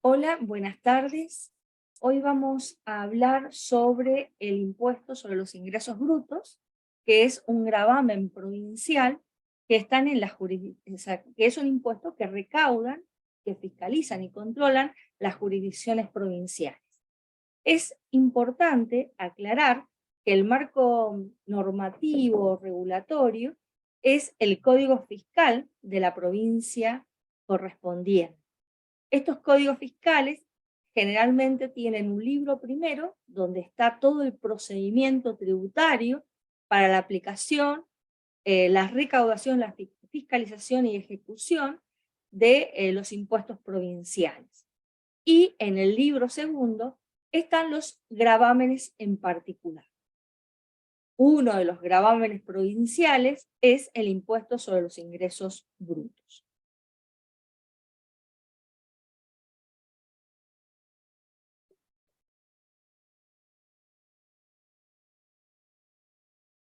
Hola, buenas tardes. Hoy vamos a hablar sobre el impuesto sobre los ingresos brutos, que es un gravamen provincial que están en la jurisdicción, que es un impuesto que recaudan, que fiscalizan y controlan las jurisdicciones provinciales. Es importante aclarar que el marco normativo regulatorio es el Código Fiscal de la provincia correspondiente. Estos códigos fiscales generalmente tienen un libro primero donde está todo el procedimiento tributario para la aplicación, la recaudación, la fiscalización y ejecución de los impuestos provinciales. Y en el libro segundo están los gravámenes en particular. Uno de los gravámenes provinciales es el impuesto sobre los ingresos brutos.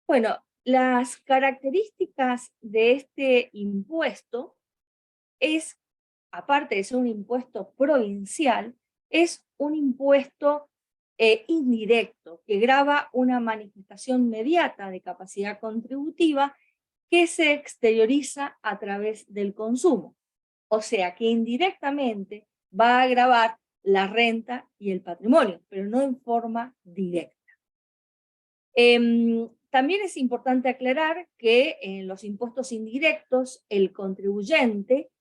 Bueno, las características de este impuesto es, aparte de ser un impuesto provincial, es un impuesto indirecto que grava una manifestación inmediata de capacidad contributiva que se exterioriza a través del consumo. O sea que indirectamente va a gravar la renta y el patrimonio, pero no en forma directa. También es importante aclarar que en los impuestos indirectos el contribuyente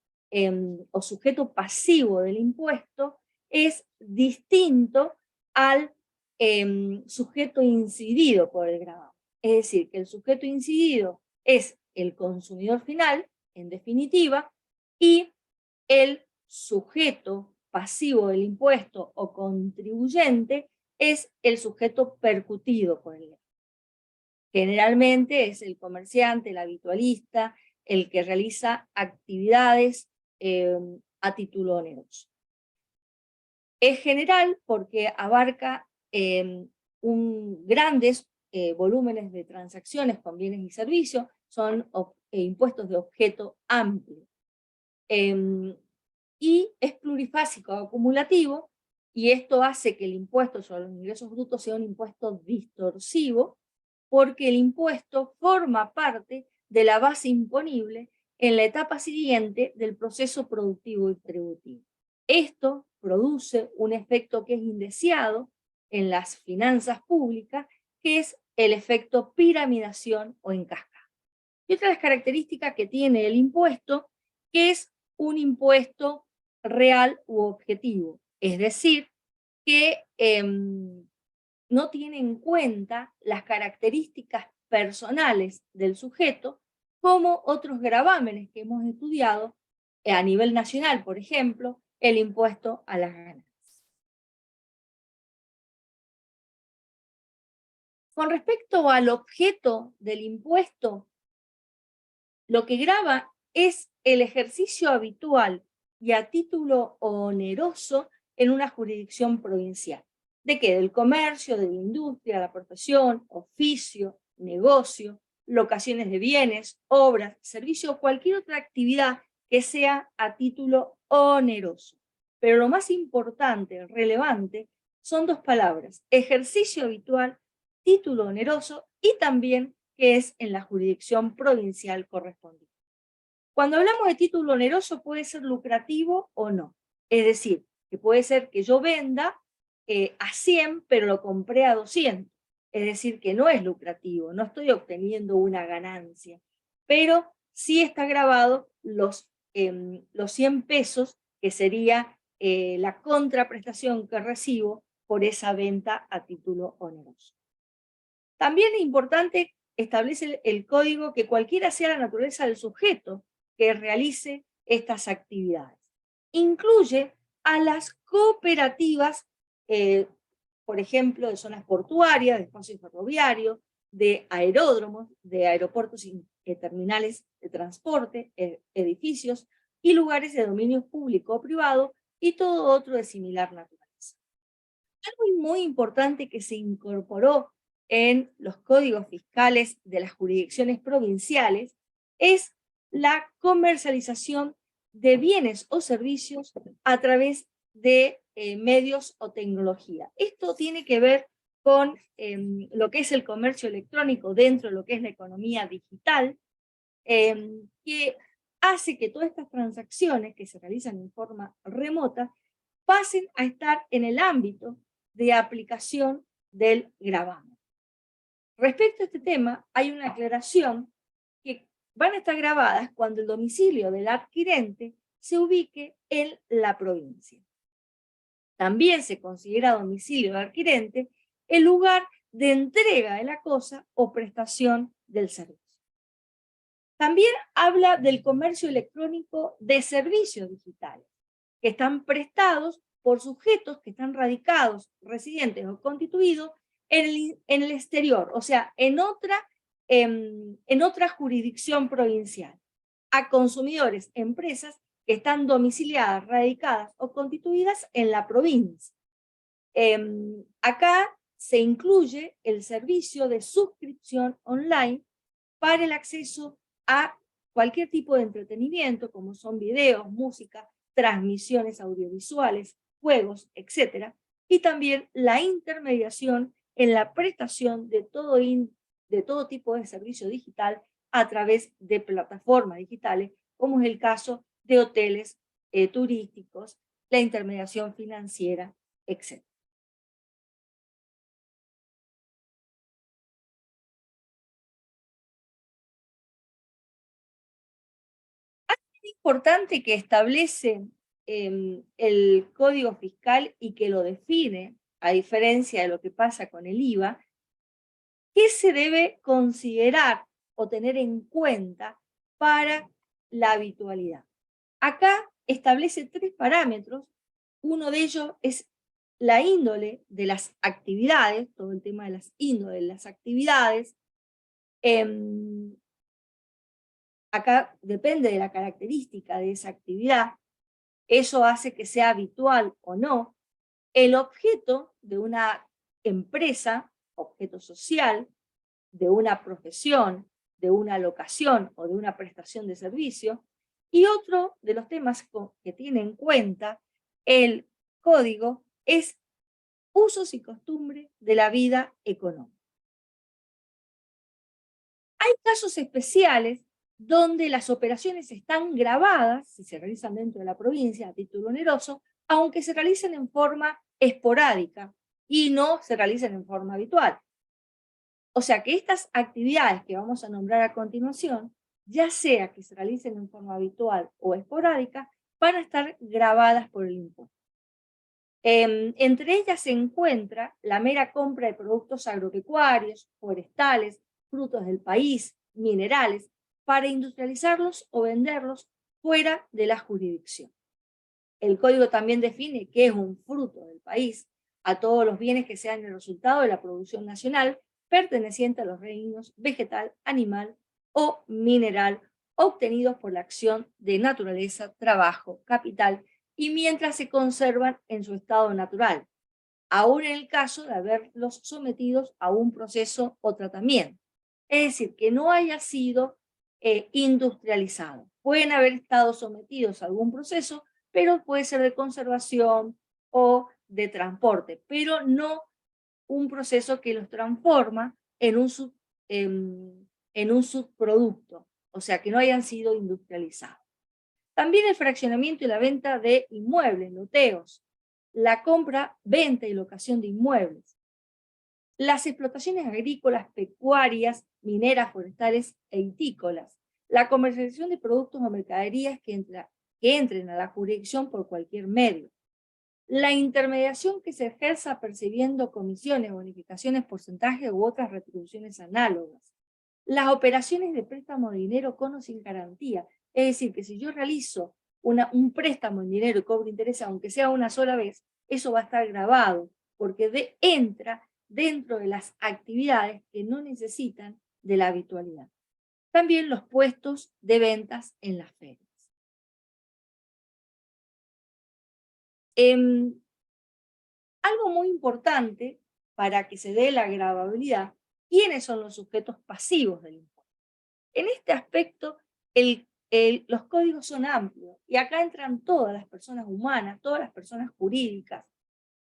o sujeto pasivo del impuesto es distinto al sujeto incidido por el gravamen. Es decir, que el sujeto incidido es el consumidor final, en definitiva, y el sujeto pasivo del impuesto o contribuyente es el sujeto percutido por el gravamen. Generalmente es el comerciante, el habitualista, el que realiza actividades a título oneroso. Es general porque abarca grandes volúmenes de transacciones con bienes y servicios, son impuestos de objeto amplio. Y es plurifásico acumulativo, y esto hace que el impuesto sobre los ingresos brutos sea un impuesto distorsivo, porque el impuesto forma parte de la base imponible en la etapa siguiente del proceso productivo y tributivo. Esto produce un efecto que es indeseado en las finanzas públicas, que es el efecto piramidación o en cascada. Y otra de las características que tiene el impuesto, que es un impuesto real u objetivo, es decir, que no tiene en cuenta las características personales del sujeto, como otros gravámenes que hemos estudiado a nivel nacional, por ejemplo, el impuesto a las ganancias. Con respecto al objeto del impuesto, lo que grava es el ejercicio habitual y a título oneroso en una jurisdicción provincial. ¿De qué? Del comercio, de la industria, la profesión, oficio, negocio, locaciones de bienes, obras, servicios o cualquier otra actividad que sea a título oneroso. Pero lo más importante, relevante, son dos palabras: ejercicio habitual, título oneroso, y también que es en la jurisdicción provincial correspondiente. Cuando hablamos de título oneroso, puede ser lucrativo o no. Es decir, que puede ser que yo venda a 100, pero lo compré a 200. Es decir, que no es lucrativo, no estoy obteniendo una ganancia, pero sí está grabado los 100 pesos, que sería la contraprestación que recibo por esa venta a título oneroso. También es importante establecer el código que cualquiera sea la naturaleza del sujeto que realice estas actividades. Incluye a las cooperativas, por ejemplo, de zonas portuarias, de espacios ferroviarios, de aeródromos, de aeropuertos y terminales de transporte, edificios y lugares de dominio público o privado, y todo otro de similar naturaleza. Algo muy importante que se incorporó en los códigos fiscales de las jurisdicciones provinciales es la comercialización de bienes o servicios a través de medios o tecnología. Esto tiene que ver con lo que es el comercio electrónico dentro de lo que es la economía digital, que hace que todas estas transacciones que se realizan en forma remota pasen a estar en el ámbito de aplicación del gravamen. Respecto a este tema, hay una aclaración que van a estar grabadas cuando el domicilio del adquirente se ubique en la provincia. También se considera domicilio del adquirente el lugar de entrega de la cosa o prestación del servicio. También habla del comercio electrónico de servicios digitales, que están prestados por sujetos que están radicados, residentes o constituidos en el exterior, o sea, en otra jurisdicción provincial, a consumidores, empresas que están domiciliadas, radicadas o constituidas en la provincia. Acá se incluye el servicio de suscripción online para el acceso a cualquier tipo de entretenimiento, como son videos, música, transmisiones audiovisuales, juegos, etc. Y también la intermediación en la prestación de todo tipo de servicio digital a través de plataformas digitales, como es el caso de hoteles turísticos, la intermediación financiera, etc. Importante que establece el Código Fiscal y que lo define, a diferencia de lo que pasa con el IVA, ¿qué se debe considerar o tener en cuenta para la habitualidad? Acá establece 3 parámetros. Uno de ellos es la índole de las actividades, todo el tema de las índoles de las actividades. Acá depende de la característica de esa actividad. Eso hace que sea habitual o no. El objeto de una empresa, objeto social, de una profesión, de una locación o de una prestación de servicio. Y otro de los temas que tiene en cuenta el código es usos y costumbres de la vida económica. Hay casos especiales donde las operaciones están grabadas, si se realizan dentro de la provincia a título oneroso, aunque se realicen en forma esporádica y no se realicen en forma habitual. O sea que estas actividades que vamos a nombrar a continuación, ya sea que se realicen en forma habitual o esporádica, van a estar grabadas por el impuesto. Entre ellas se encuentra la mera compra de productos agropecuarios, forestales, frutos del país, minerales, para industrializarlos o venderlos fuera de la jurisdicción. El código también define qué es un fruto del país, a todos los bienes que sean el resultado de la producción nacional perteneciente a los reinos vegetal, animal o mineral obtenidos por la acción de naturaleza, trabajo, capital y mientras se conservan en su estado natural, aún en el caso de haberlos sometidos a un proceso o tratamiento. Es decir, que no haya sido industrializado. Pueden haber estado sometidos a algún proceso, pero puede ser de conservación o de transporte, pero no un proceso que los transforma en un subproducto, o sea, que no hayan sido industrializados. También el fraccionamiento y la venta de inmuebles, loteos, la compra, venta y locación de inmuebles, las explotaciones agrícolas, pecuarias, mineras, forestales e hitícolas, la comercialización de productos o mercaderías que entren a la jurisdicción por cualquier medio, la intermediación que se ejerza percibiendo comisiones, bonificaciones, porcentajes u otras retribuciones análogas, las operaciones de préstamo de dinero con o sin garantía. Es decir, que si yo realizo un préstamo en dinero y cobro interés, aunque sea una sola vez, eso va a estar grabado, porque entra dentro de las actividades que no necesitan de la habitualidad. También los puestos de ventas en las ferias. Algo muy importante para que se dé la gravabilidad, ¿quiénes son los sujetos pasivos del impuesto? En este aspecto, el los códigos son amplios y acá entran todas las personas humanas, todas las personas jurídicas,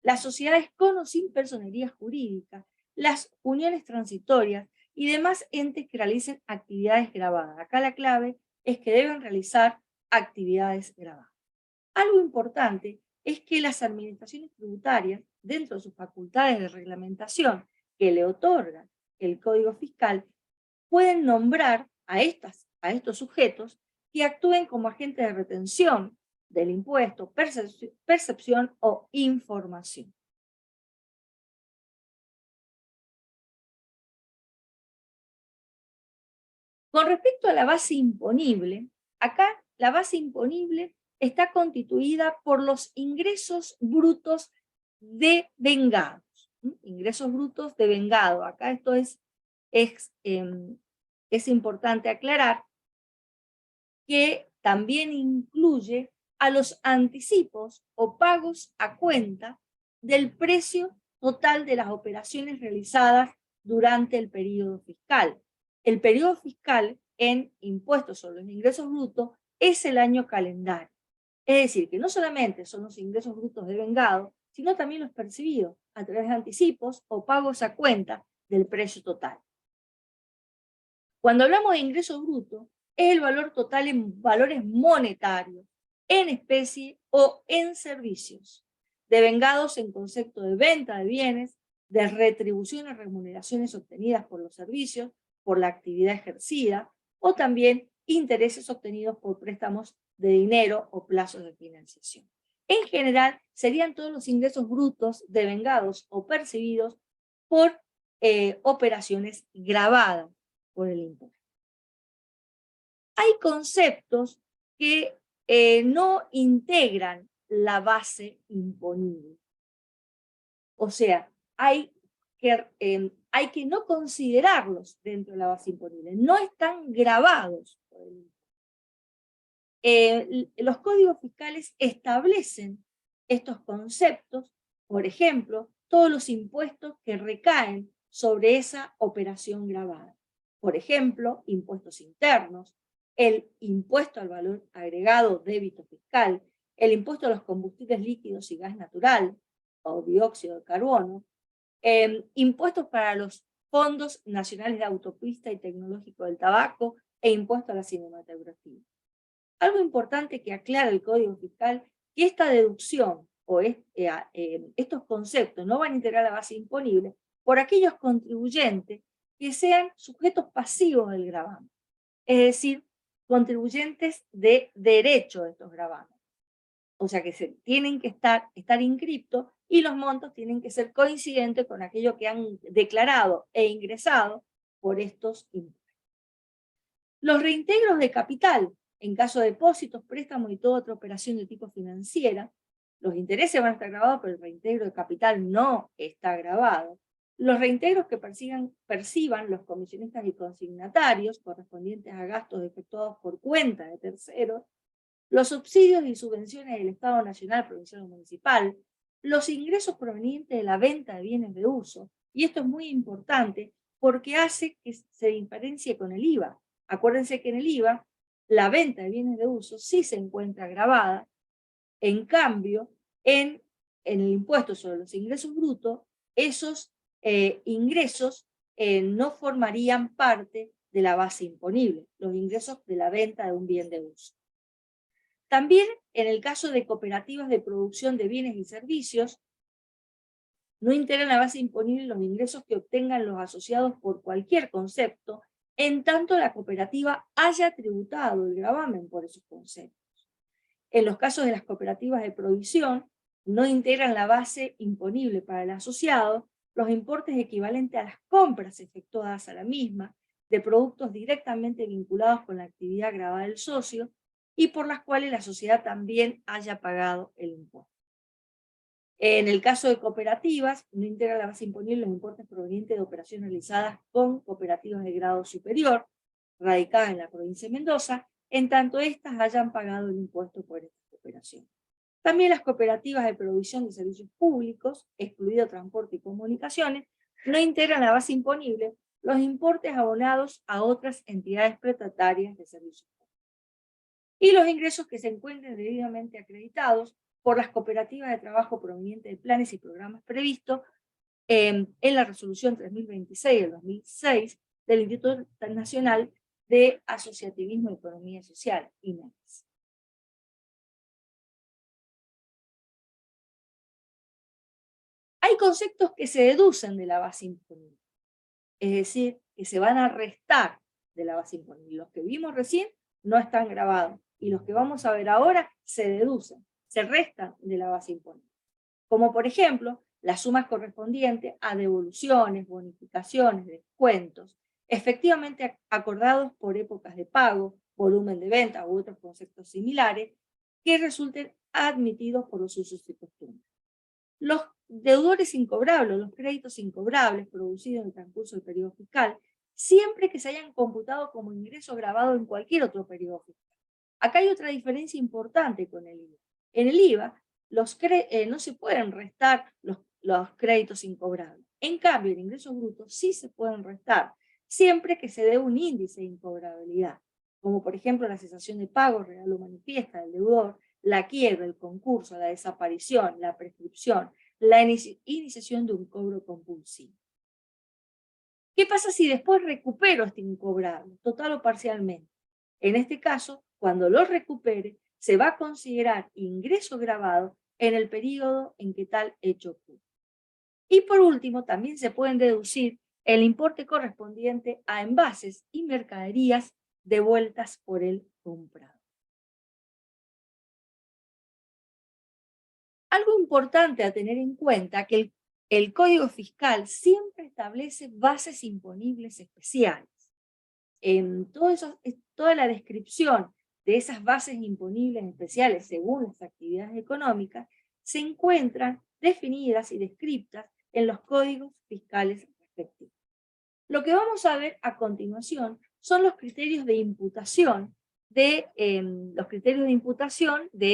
las sociedades con o sin personería jurídica, las uniones transitorias y demás entes que realicen actividades grabadas. Acá la clave es que deben realizar actividades grabadas. Algo importante es que las administraciones tributarias, dentro de sus facultades de reglamentación que le otorga el Código Fiscal, pueden nombrar a estos sujetos que actúen como agentes de retención del impuesto, percepción o información. Con respecto a la base imponible, acá la base imponible está constituida por los ingresos brutos de vengados. Ingresos brutos de vengado. Acá esto es importante aclarar que también incluye a los anticipos o pagos a cuenta del precio total de las operaciones realizadas durante el periodo fiscal. El periodo fiscal en impuestos sobre los ingresos brutos es el año calendario. Es decir, que no solamente son los ingresos brutos devengados, sino también los percibidos a través de anticipos o pagos a cuenta del precio total. Cuando hablamos de ingresos brutos, es el valor total en valores monetarios, en especie o en servicios, devengados en concepto de venta de bienes, de retribuciones y remuneraciones obtenidas por los servicios, por la actividad ejercida, o también intereses obtenidos por préstamos de dinero o plazos de financiación. En general, serían todos los ingresos brutos devengados o percibidos por operaciones grabadas por el impuesto. Hay conceptos que no integran la base imponible. O sea, hay que no considerarlos dentro de la base imponible. No están grabados por el impuesto. Los códigos fiscales establecen estos conceptos, por ejemplo, todos los impuestos que recaen sobre esa operación grabada. Por ejemplo, impuestos internos, el impuesto al valor agregado débito fiscal, el impuesto a los combustibles líquidos y gas natural o dióxido de carbono, impuestos para los fondos nacionales de autopista y tecnológico del tabaco e impuesto a la cinematografía. Algo importante que aclara el Código Fiscal, que esta deducción o estos conceptos no van a integrar la base imponible por aquellos contribuyentes que sean sujetos pasivos del gravamen, es decir, contribuyentes de derecho de estos gravamen. O sea que tienen que estar inscriptos y los montos tienen que ser coincidentes con aquello que han declarado e ingresado por estos impuestos. Los reintegros de capital, en caso de depósitos, préstamos y toda otra operación de tipo financiera, los intereses van a estar grabados, pero el reintegro de capital no está grabado. Los reintegros que perciban los comisionistas y consignatarios correspondientes a gastos efectuados por cuenta de terceros, los subsidios y subvenciones del Estado Nacional, Provincial o Municipal, los ingresos provenientes de la venta de bienes de uso, y esto es muy importante porque hace que se diferencie con el IVA. Acuérdense que en el IVA la venta de bienes de uso sí se encuentra grabada, en cambio en el impuesto sobre los ingresos brutos, esos ingresos no formarían parte de la base imponible, los ingresos de la venta de un bien de uso. También en el caso de cooperativas de producción de bienes y servicios, no integran la base imponible los ingresos que obtengan los asociados por cualquier concepto, en tanto la cooperativa haya tributado el gravamen por esos conceptos. En los casos de las cooperativas de provisión, no integran la base imponible para el asociado los importes equivalentes a las compras efectuadas a la misma de productos directamente vinculados con la actividad gravada del socio y por las cuales la sociedad también haya pagado el impuesto. En el caso de cooperativas, no integra la base imponible los importes provenientes de operaciones realizadas con cooperativas de grado superior, radicadas en la provincia de Mendoza, en tanto éstas hayan pagado el impuesto por esta operación. También las cooperativas de provisión de servicios públicos, excluido transporte y comunicaciones, no integran la base imponible los importes abonados a otras entidades prestatarias de servicios públicos. y los ingresos que se encuentren debidamente acreditados por las cooperativas de trabajo provenientes de planes y programas previstos en la resolución 3026 del 2006 del Instituto Nacional de Asociativismo y Economía Social, INAES. Hay conceptos que se deducen de la base imponible, es decir, que se van a restar de la base imponible. Los que vimos recién no están grabados y los que vamos a ver ahora se deducen, se restan de la base imponible. Como por ejemplo, las sumas correspondientes a devoluciones, bonificaciones, descuentos, efectivamente acordados por épocas de pago, volumen de venta u otros conceptos similares que resulten admitidos por los usos y costumbres. Los deudores incobrables, los créditos incobrables producidos en el transcurso del periodo fiscal, siempre que se hayan computado como ingreso grabado en cualquier otro periodo fiscal. Acá hay otra diferencia importante con el IVA. En el IVA no se pueden restar los créditos incobrables. En cambio, el ingreso bruto sí se pueden restar, siempre que se dé un índice de incobrabilidad, como por ejemplo la cesación de pago real o manifiesta del deudor, la quiebra, el concurso, la desaparición, la prescripción, la iniciación de un cobro compulsivo. ¿Qué pasa si después recupero este incobrable, total o parcialmente? En este caso, cuando lo recupere, se va a considerar ingreso grabado en el periodo en que tal hecho ocurre. Y por último, también se pueden deducir el importe correspondiente a envases y mercaderías devueltas por el comprador. Algo importante a tener en cuenta que el Código Fiscal siempre establece bases imponibles especiales. En toda la descripción de esas bases imponibles especiales según las actividades económicas se encuentran definidas y descritas en los códigos fiscales respectivos. Lo que vamos a ver a continuación son los criterios de imputación de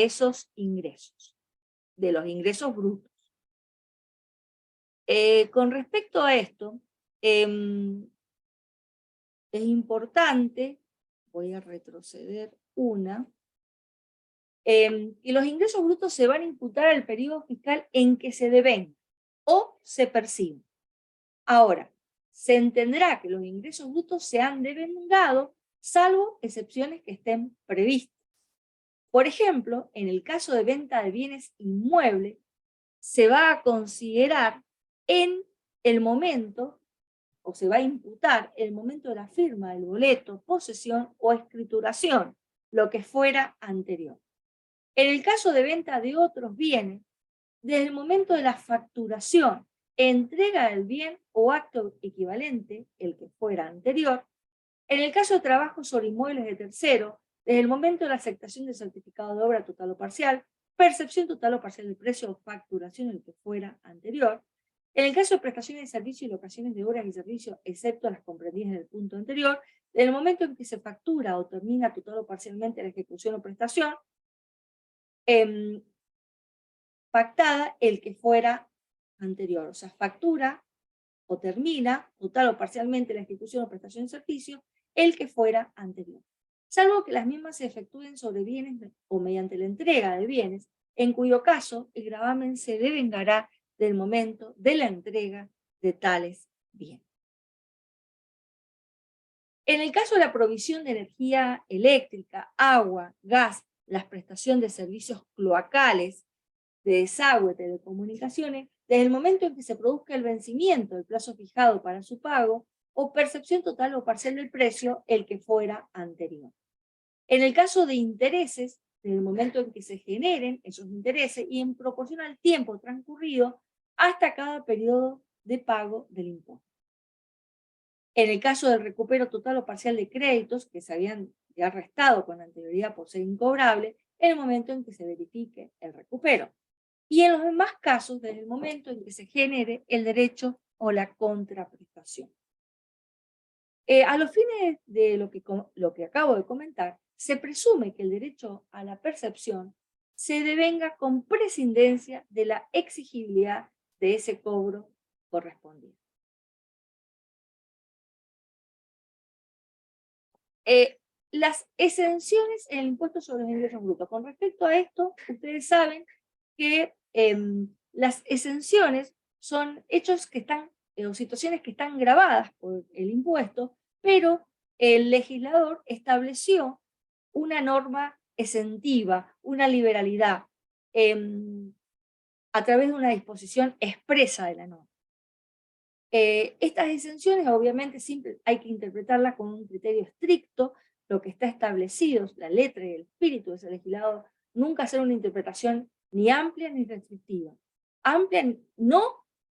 esos ingresos, de los ingresos brutos. Con respecto a esto, es importante, voy a retroceder y los ingresos brutos se van a imputar al periodo fiscal en que se deben o se perciben. Ahora, se entenderá que los ingresos brutos se han devengado, salvo excepciones que estén previstas. Por ejemplo, en el caso de venta de bienes inmuebles, se va a considerar en el momento, o se va a imputar el momento de la firma del boleto, posesión o escrituración, lo que fuera anterior. En el caso de venta de otros bienes, desde el momento de la facturación, entrega del bien o acto equivalente, el que fuera anterior. En el caso de trabajos sobre inmuebles de tercero, desde el momento de la aceptación del certificado de obra total o parcial, percepción total o parcial del precio o facturación, el que fuera anterior. En el caso de prestaciones de servicios y locaciones de obras y servicios, excepto las comprendidas en el punto anterior, desde el momento en que se factura o termina total o parcialmente la ejecución o prestación, pactada el que fuera anterior, o sea, factura o termina, total o parcialmente, la ejecución o prestación de servicio, el que fuera anterior. Salvo que las mismas se efectúen sobre bienes o mediante la entrega de bienes, en cuyo caso el gravamen se devengará del momento de la entrega de tales bienes. En el caso de la provisión de energía eléctrica, agua, gas, la prestación de servicios cloacales, de desagüe, telecomunicaciones, desde el momento en que se produzca el vencimiento del plazo fijado para su pago o percepción total o parcial del precio, el que fuera anterior. En el caso de intereses, desde el momento en que se generen esos intereses y en proporción al tiempo transcurrido hasta cada periodo de pago del impuesto. En el caso del recupero total o parcial de créditos que se habían ya restado con anterioridad por ser incobrable, en el momento en que se verifique el recupero. Y en los demás casos, desde el momento en que se genere el derecho o la contraprestación. A los fines de lo que acabo de comentar, se presume que el derecho a la percepción se devenga con prescindencia de la exigibilidad de ese cobro correspondiente. las exenciones en el impuesto sobre los ingresos brutos. Con respecto a esto, ustedes saben que las exenciones son hechos que están, o situaciones que están gravadas por el impuesto, pero el legislador estableció una norma exentiva, una liberalidad, a través de una disposición expresa de la norma. Estas exenciones, obviamente, siempre hay que interpretarlas con un criterio estricto, lo que está establecido, la letra y el espíritu de ese legislador, nunca hacer una interpretación ni amplia ni restrictiva. Amplia, no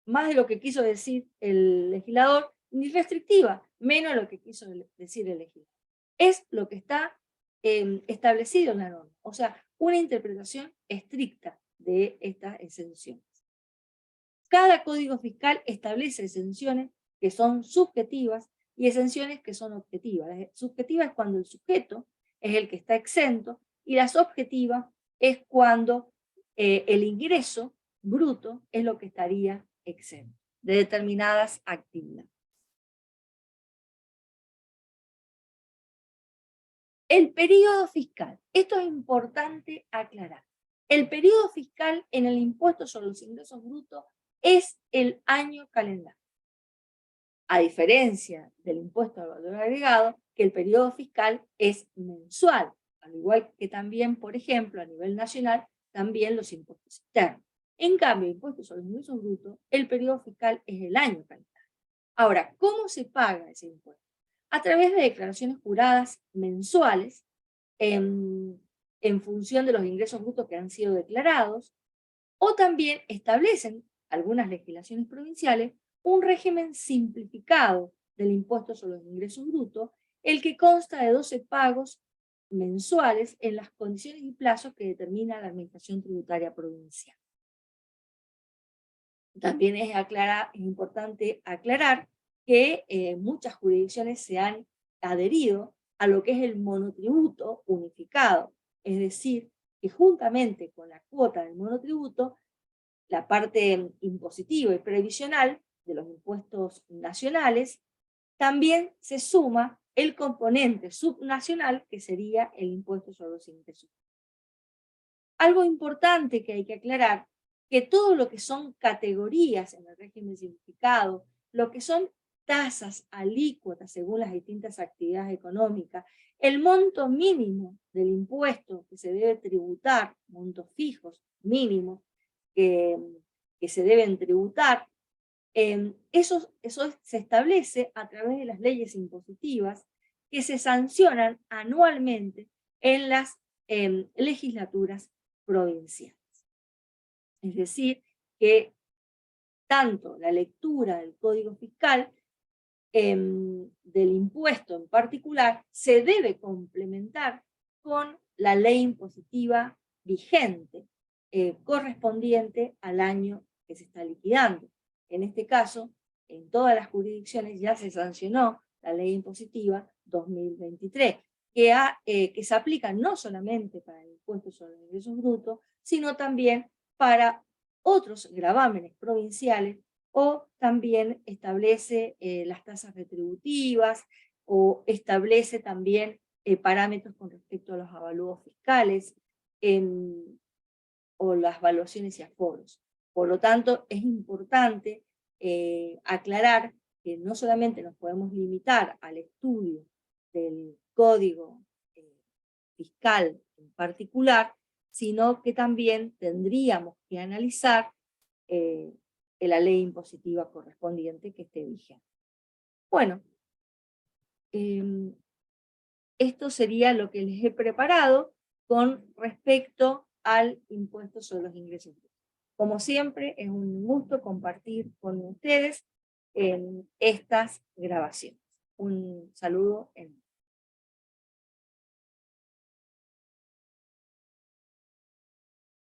más de lo que quiso decir el legislador, ni restrictiva, menos de lo que quiso decir el legislador. Es lo que está establecido en la norma, o sea, una interpretación estricta de estas exenciones. Cada código fiscal establece exenciones que son subjetivas y exenciones que son objetivas. La subjetiva es cuando el sujeto es el que está exento y las objetivas es cuando el ingreso bruto es lo que estaría exento de determinadas actividades. El periodo fiscal. Esto es importante aclarar. El periodo fiscal en el impuesto sobre los ingresos brutos es el año calendario. A diferencia del impuesto al valor agregado, que el periodo fiscal es mensual, al igual que también, por ejemplo, a nivel nacional, también los impuestos externos. En cambio, el impuesto sobre los ingresos brutos, el periodo fiscal es el año calendario. Ahora, ¿cómo se paga ese impuesto? A través de declaraciones juradas mensuales, en función de los ingresos brutos que han sido declarados, o también establecen algunas legislaciones provinciales un régimen simplificado del impuesto sobre los ingresos brutos, el que consta de 12 pagos mensuales en las condiciones y plazos que determina la Administración Tributaria Provincial. También es importante aclarar que muchas jurisdicciones se han adherido a lo que es el monotributo unificado, es decir, que juntamente con la cuota del monotributo, la parte impositiva y previsional de los impuestos nacionales, también se suma el componente subnacional, que sería el impuesto sobre los ingresos. Algo importante que hay que aclarar, que todo lo que son categorías en el régimen simplificado, lo que son tasas, alícuotas según las distintas actividades económicas, el monto mínimo del impuesto que se debe tributar, montos fijos mínimos que se deben tributar, eso se establece a través de las leyes impositivas que se sancionan anualmente en las legislaturas provinciales. Es decir, que tanto la lectura del Código Fiscal del impuesto en particular se debe complementar con la ley impositiva vigente correspondiente al año que se está liquidando. En este caso, en todas las jurisdicciones ya se sancionó la ley impositiva 2023, que se aplica no solamente para el impuesto sobre los ingresos brutos, sino también para otros gravámenes provinciales, o también establece las tasas retributivas, o establece también parámetros con respecto a los avalúos fiscales, o las valuaciones y aforos. Por lo tanto, es importante aclarar que no solamente nos podemos limitar al estudio del código fiscal en particular, sino que también tendríamos que analizar la ley impositiva correspondiente que esté vigente. Bueno, esto sería lo que les he preparado con respecto al impuesto sobre los ingresos. Como siempre, es un gusto compartir con ustedes estas grabaciones. Un saludo enorme.